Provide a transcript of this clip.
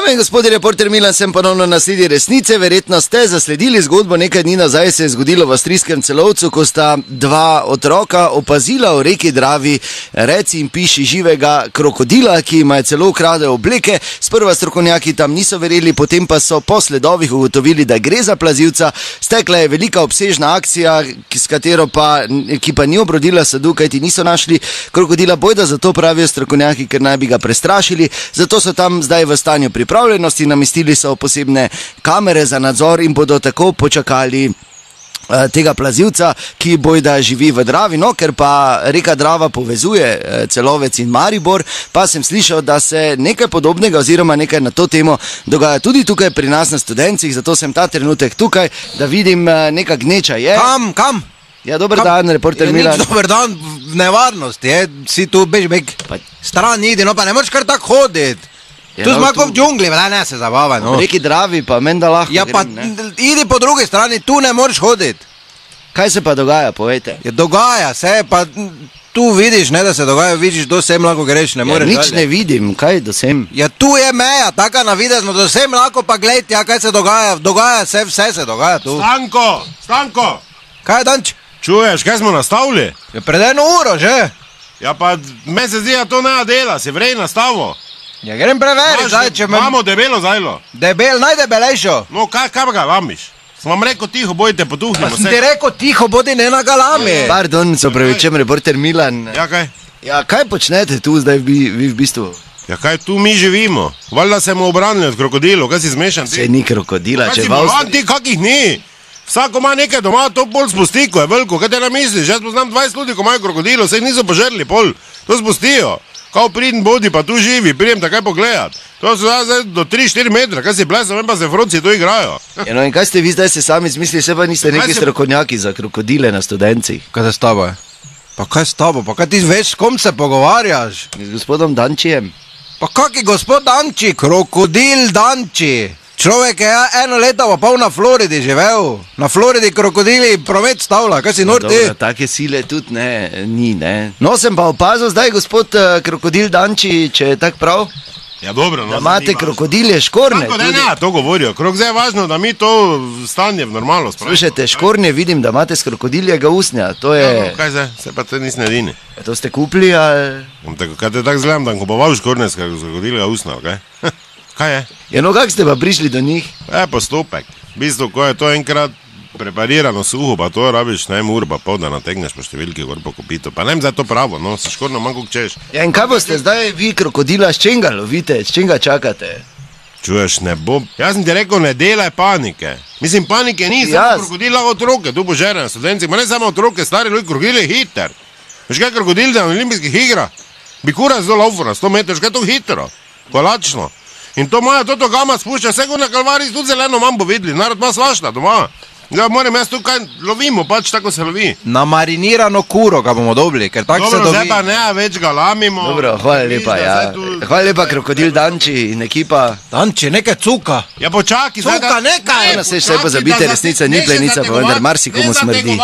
Dame in gospodje, reporter Milan, sem ponovno na sledi resnice. Verjetno ste zasledili zgodbo, nekaj dni nazaj se je zgodilo v avstrijskem Celovcu, ko sta dva otroka opazila v reki Dravi reci in piši živega krokodila, ki ima celo ukradel obleke. Sprva strokovnjaki tam niso verjeli, potem pa so po sledovih ugotovili, da gre za plazivca. Stekla je velika obsežna akcija, ki pa ni obrodila sadu, kajti niso našli krokodila, bojda zato pravijo strokovnjaki, ker naj bi ga prestrašili. Zato so tam zdaj v stanju pripravljenosti, namestili so posebne kamere za nadzor in bodo tako počakali tega plazivca, ki bojda živi v Dravi. No, ker pa reka Drava povezuje Celovec in Maribor, pa sem slišal, da se nekaj podobnega oziroma nekaj na to temo dogaja tudi tukaj pri nas na Studencih, zato sem ta trenutek tukaj, da vidim, neka gneča je. Kam? Ja, dober dan, reporter Milan. Dober dan, v nevarnosti je, si tu bež, stran idi, no pa ne moreš kar tako hoditi. Tu smo kot v džungli, ne se zabavaj, no. V reki Dravi pa menda lahko ja, pa idi po drugi strani, tu ne moreš hoditi. Kaj se pa dogaja, povejte? Ja, dogaja se, pa tu vidiš, ne da se dogaja, vidiš, do sem lahko greš, ne moreš. Nič ne vidim, kaj do sem? Ja, tu je meja, taka navidezno, do sem lahko pa gled, ja, kaj se dogaja se, vse se dogaja tu. Stanko! Kaj je Danč? Čuješ, kaj smo nastavili? Ja, pred 1 uro že. Ja, pa me se zdi, da to ne dela, si vrej nastavo. Ja, grem preveriti, zdaj, če imamo debelo zajlo. Debel, najdebelejšo. No, kaj ga vamiš? Sem vam rekel, tiho bojte, potuhnimo se. Pa sem ti rekel, tiho bodi, ne na galami. Pardon, se opravičujem, reporter Milan. Ja, kaj? Ja, kaj počnete tu zdaj vi v bistvu? Ja, kaj tu mi živimo? Valjda se mu obranili od krokodilov, kaj si zmešan ti? Se ni krokodila, če vas... Kaj si ti, kakih ni? Vsako ima nekaj doma, to pol spusti, ko je veliko, kaj te namisliš? Jaz poznam 20 ljudi, ko imajo krokodilo, se jih niso požrli pol, to spustijo. Kao pridn bodi, pa tu živi, prijem takaj pogledat. To so zdaj do 3-4 metra, kaj si plesa, vem pa se fronci tu igrajo. Ja, no in kaj ste vi zdaj se sami zmislili, se pa niste neki strokovnjaki za krokodile na Studencih? Kaj se s tabo je? Pa kaj s tabo, pa kaj ti veš, s kom se pogovarjaš? Z gospodom Dančijem. Pa kaki gospod Danči, krokodil Danči. Človek je 1 leto pa pol na Floridi živel. Na Floridi krokodili promet stavlja, kaj si nor ti? Dobro, take sile tudi ni. No, sem pa opazil zdaj, gospod krokodil Danči, če je tak prav. Ja, dobro, no. Da imate krokodilje škorne. Tako, ne, to govorijo. Zdaj je važno, da mi to stanje v normalno spravimo. Slušajte, škornje vidim, da imate z krokodiljega usnja. To je... Ja, no, kaj zdaj? Se pa to nisem edini. To ste kupili, ali... Kaj te tako zgledam, da kupoval škorne z krokodiljega usnja, kaj? Kaj je? Ja, no, kako ste pa prišli do njih? Postopek. V bistvu, ko je to enkrat preparirano suho, pa to rabiš, ur pa pol, da nategneš po številki gor po kopitu. Pa ne vem za to pravo, no, se škorno manj kuk češ. Ja, in kaj boste zdaj vi krokodila, s čem ga lovite, s čem ga čakate? Čuješ, ne bom. Jaz sem ti rekel, ne delaj panike. Mislim, panike ni, samo krokodil lahko otroke, tu požere na Studencih, ma ne samo otroke, stari ljudi, krokodil je hiter. Veš kaj krokodil na olimpijskih igrah? Bi kura zelo laufo na 100 metrov, veš kaj to hitro, kolačno. In to moja toto gama spušča, vse na Kalvariji tudi zeleno mam bo videli, narod ima svašta doma. Ja, moram jaz tukaj lovimo, pač tako se lovi. Na marinirano kuro ga bomo dobili, ker tako se dobi. Dobro, zdaj pa ne, več ga lamimo. Dobro, hvala lepa, ja. Hvala lepa, krokodil Danči in ekipa. Danči, nekaj cuka. Ja, počaki. Cuka, nekaj. Ne, se pa zabite, resnica ni plenica, pa vendar marsikomu smrdi.